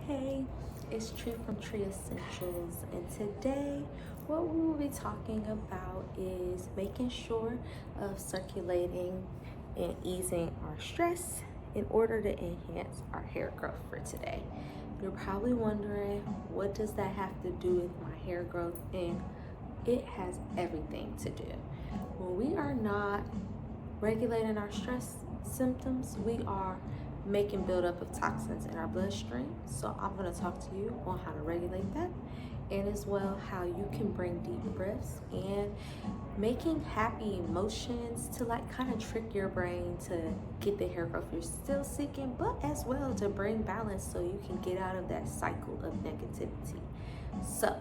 Hey, it's Tree from Tree Essentials, and today what we will be talking about is making sure of circulating and easing our stress in order to enhance our hair growth for today. You're probably wondering, what does that have to do with my hair growth? And it has everything to do. When we are not regulating our stress symptoms, we are making buildup of toxins in our bloodstream. So I'm going to talk to you on how to regulate that, and as well how you can bring deep breaths and making happy emotions to kind of trick your brain to get the hair growth you're still seeking, but as well to bring balance so you can get out of that cycle of negativity. So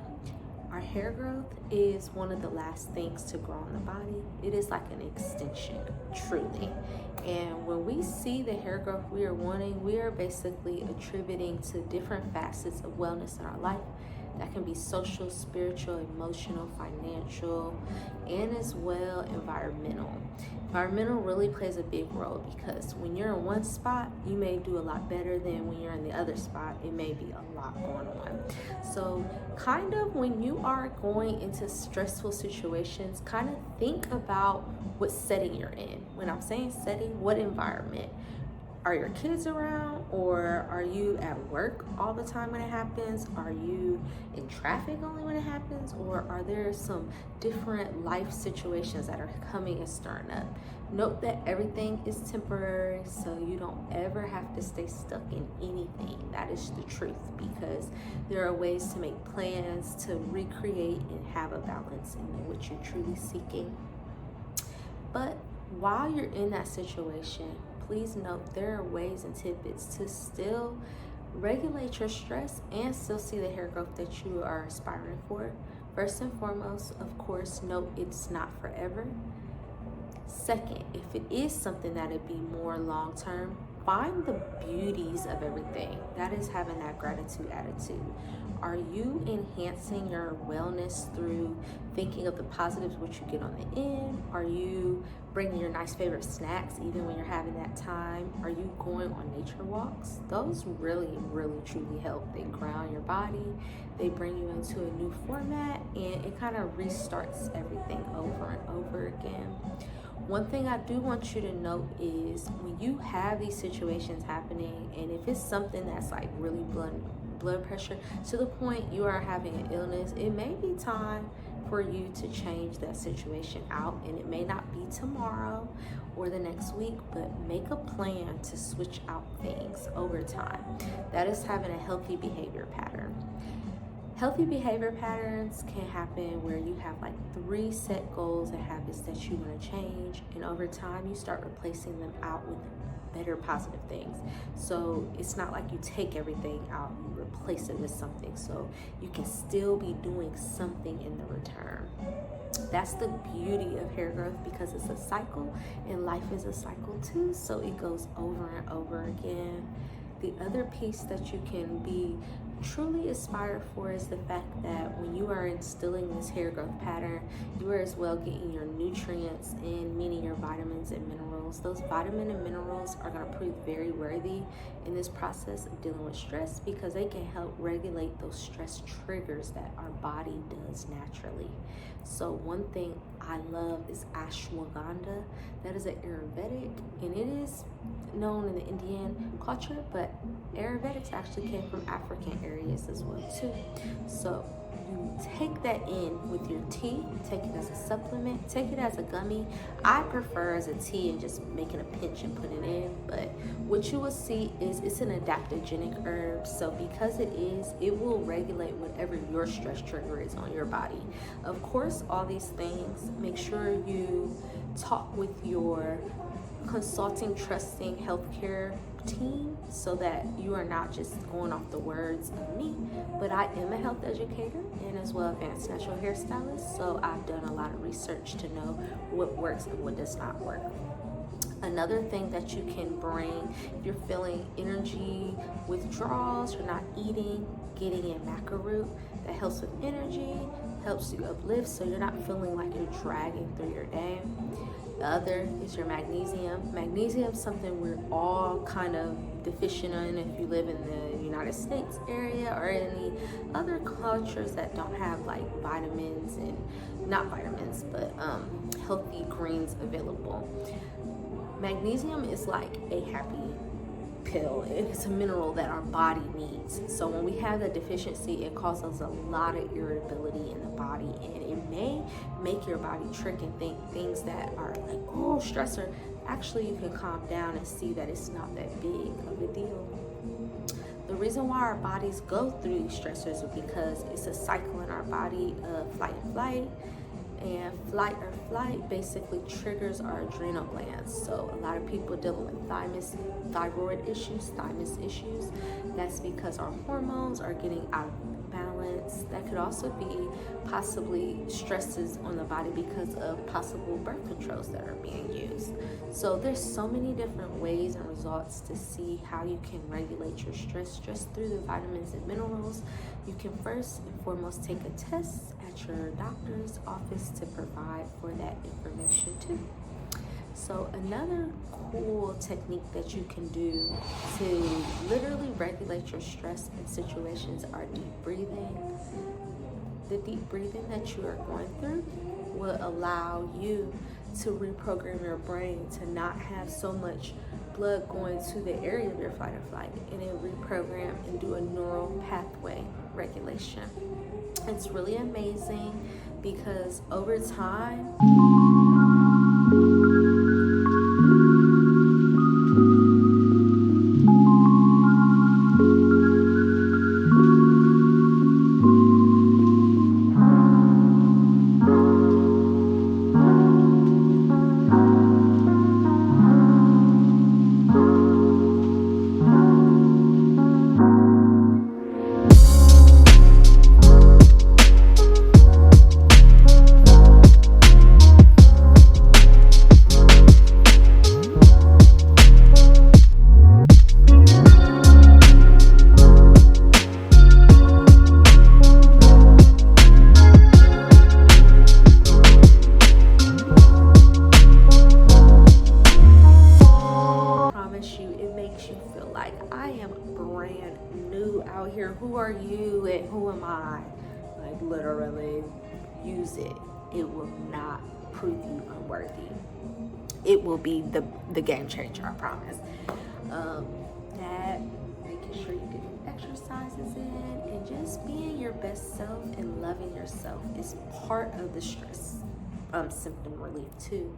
our hair growth is one of the last things to grow on the body. It is like an extension, truly. And when we see the hair growth we are wanting, we are basically attributing to different facets of wellness in our life. That can be social, spiritual, emotional, financial, and as well environmental. Environmental really plays a big role because when you're in one spot, you may do a lot better than when you're in the other spot. It may be a lot going on. So kind of when you are going into stressful situations, kind of think about what setting you're in. When I'm saying setting, what environment? Are your kids around, or are you at work all the time when it happens? Are you in traffic only when it happens? Or are there some different life situations that are coming and stirring up? Note that everything is temporary, so you don't ever have to stay stuck in anything. That is the truth, because there are ways to make plans to recreate and have a balance in what you're truly seeking. But while you're in that situation, please note there are ways and tidbits to still regulate your stress and still see the hair growth that you are aspiring for. First and foremost, of course, note it's not forever. Second, if it is something that'd be more long-term, find the beauties of everything. That is having that gratitude attitude. Are you enhancing your wellness through thinking of the positives, what you get on the end? Are you bringing your nice favorite snacks even when you're having that time? Are you going on nature walks? Those really, really, truly help. They ground your body. They bring you into a new format, and it kind of restarts everything over and over again. One thing I do want you to note is when you have these situations happening, and if it's something that's like really blood pressure to the point you are having an illness, it may be time for you to change that situation out. And it may not be tomorrow or the next week, but make a plan to switch out things over time. That is having a healthy behavior pattern. Healthy behavior patterns can happen where you have like 3 set goals and habits that you want to change, and over time you start replacing them out with better positive things. So it's not like you take everything out, you replace it with something, so you can still be doing something in the return. That's the beauty of hair growth, because it's a cycle, and life is a cycle too, so it goes over and over again. The other piece that you can be truly aspire for is the fact that when you are instilling this hair growth pattern, you are as well getting your nutrients in, meaning your vitamins and minerals. Those vitamins and minerals are going to prove very worthy in this process of dealing with stress, because they can help regulate those stress triggers that our body does naturally. So one thing I love is ashwagandha. That is an Ayurvedic, and it is known in the Indian culture, but Ayurvedics actually came from African areas as well too. So you take that in with your tea, take it as a supplement, take it as a gummy. I prefer as a tea and just making a pinch and put it in, but what you will see is it's an adaptogenic herb. So because it is, it will regulate whatever your stress trigger is on your body. Of course, all these things, make sure you talk with your consulting, trusting healthcare team, so that you are not just going off the words of me. But I am a health educator and as well advanced natural hairstylist, so I've done a lot of research to know what works and what does not work. Another thing that you can bring, if you're feeling energy withdrawals, you're not eating, getting in maca root, that helps with energy, helps you uplift so you're not feeling like you're dragging through your day. The other is your magnesium. Magnesium is something we're all kind of deficient in if you live in the United States area or any other cultures that don't have like vitamins and not vitamins, but healthy greens available. Magnesium is like a happy pill. It's a mineral that our body needs. So when we have the deficiency, it causes a lot of irritability in the body, and it may make your body trick and think things that are like, oh, stressor. Actually, you can calm down and see that it's not that big of a deal. The reason why our bodies go through these stressors is because it's a cycle in our body of flight and flight. And flight or flight basically triggers our adrenal glands. So a lot of people dealing with thyroid issues, thymus issues. That's because our hormones are getting out of balance. That could also be possibly stresses on the body because of possible birth controls that are being used. So there's so many different ways and results to see how you can regulate your stress just through the vitamins and minerals. You can first and foremost take a test at your doctor's office to provide for that information too. So another cool technique that you can do to literally regulate your stress in situations are deep breathing. The deep breathing that you are going through will allow you to reprogram your brain to not have so much blood going to the area of your fight or flight, and it reprogram and do a neural pathway regulation. It's really amazing because over time, who are you and who am I? Like literally use it. It will not prove you unworthy. It will be the game changer, I promise. That making sure you get exercises in and just being your best self and loving yourself is part of the stress symptom relief too.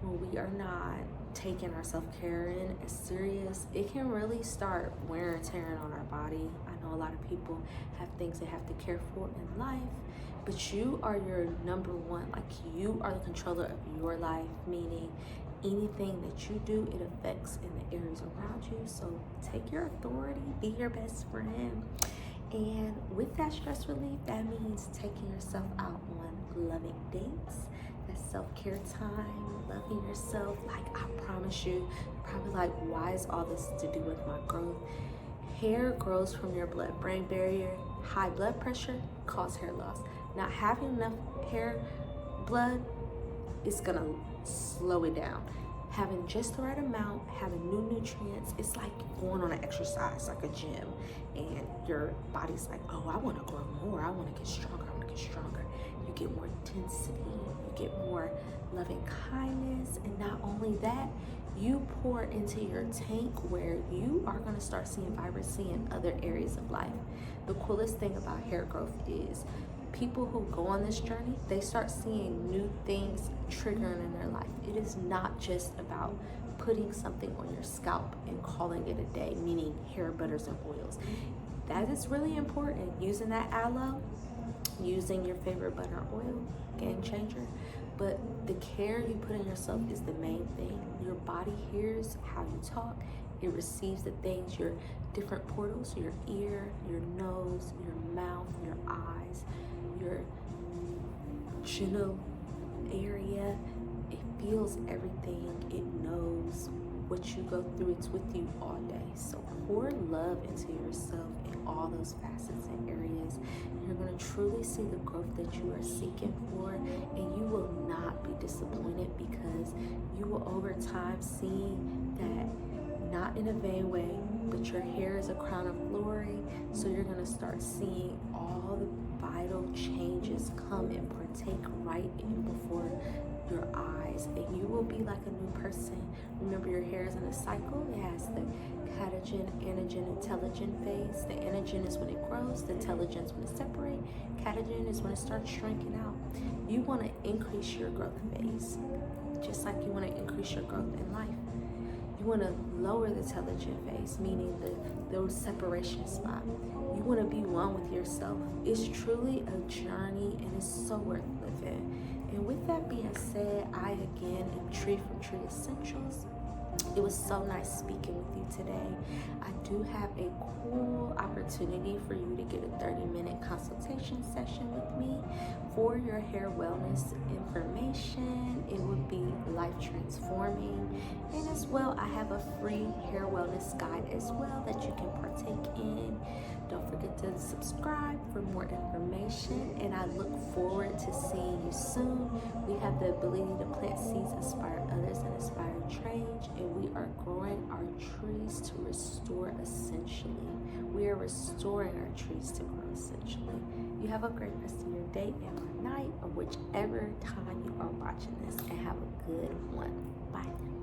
When we are not taking our self-care in as serious, it can really start wear and tearing on our body. I know a lot of people have things they have to care for in life, but you are your number one. Like, you are the controller of your life, meaning anything that you do, it affects in the areas around you. So take your authority, be your best friend. And with that stress relief, that means taking yourself out on loving dates. That's self-care time, loving yourself. Like, I promise you, probably like, why is all this to do with my growth? Hair grows from your blood-brain barrier. High blood pressure causes hair loss. Not having enough hair blood is gonna slow it down. Having just the right amount, having new nutrients, it's like going on an exercise, like a gym, and your body's like, oh, I want to grow more, I want to get stronger, I want to get stronger. You get more intensity, you get more loving kindness, and not only that, you pour into your tank where you are going to start seeing vibrancy in other areas of life. The coolest thing about hair growth is people who go on this journey, they start seeing new things triggering in their life. It is not just about putting something on your scalp and calling it a day, meaning hair butters and oils. That is really important. Using that aloe, using your favorite butter oil, game changer. But the care you put in yourself is the main thing. Your body hears how you talk. It receives the things, your different portals, your ear, your nose, your mouth, your eyes, your genital area. It feels everything. It knows what you go through. It's with you all day. So pour love into yourself in all those facets and areas. You're going to truly see the growth that you are seeking for, and you will not be disappointed, because you will over time see that, not in a vain way, but your hair is a crown of glory, so you're going to start seeing all the vital changes come and partake right in before your eyes, and you will be like a new person. Remember, your hair is in a cycle. It has the catagen, anagen, and telogen phase. The anagen is when it grows, the telogen is when it separates, catagen is when it starts shrinking out. You want to increase your growth phase, just like you want to increase your growth in life. You want to lower the telogen phase, meaning the separation spot. You want to be one with yourself. It's truly a journey, and it's so worth living. And with that being said, I again am Tree from Tree Essentials. It was so nice speaking with you today. I do have a cool opportunity for you to get a 30-minute consultation session with me for your hair wellness information. It would be life transforming. And as well, I have a free hair wellness guide as well that you can partake in. Don't forget to subscribe for more information, and I look forward to seeing you soon. We have the ability to plant seeds, inspire others, and inspire change, and we are growing our trees to restore essentially. We are restoring our trees to grow essentially. You have a great rest of your day and or night, or whichever time you are watching this, and have a good one. Bye.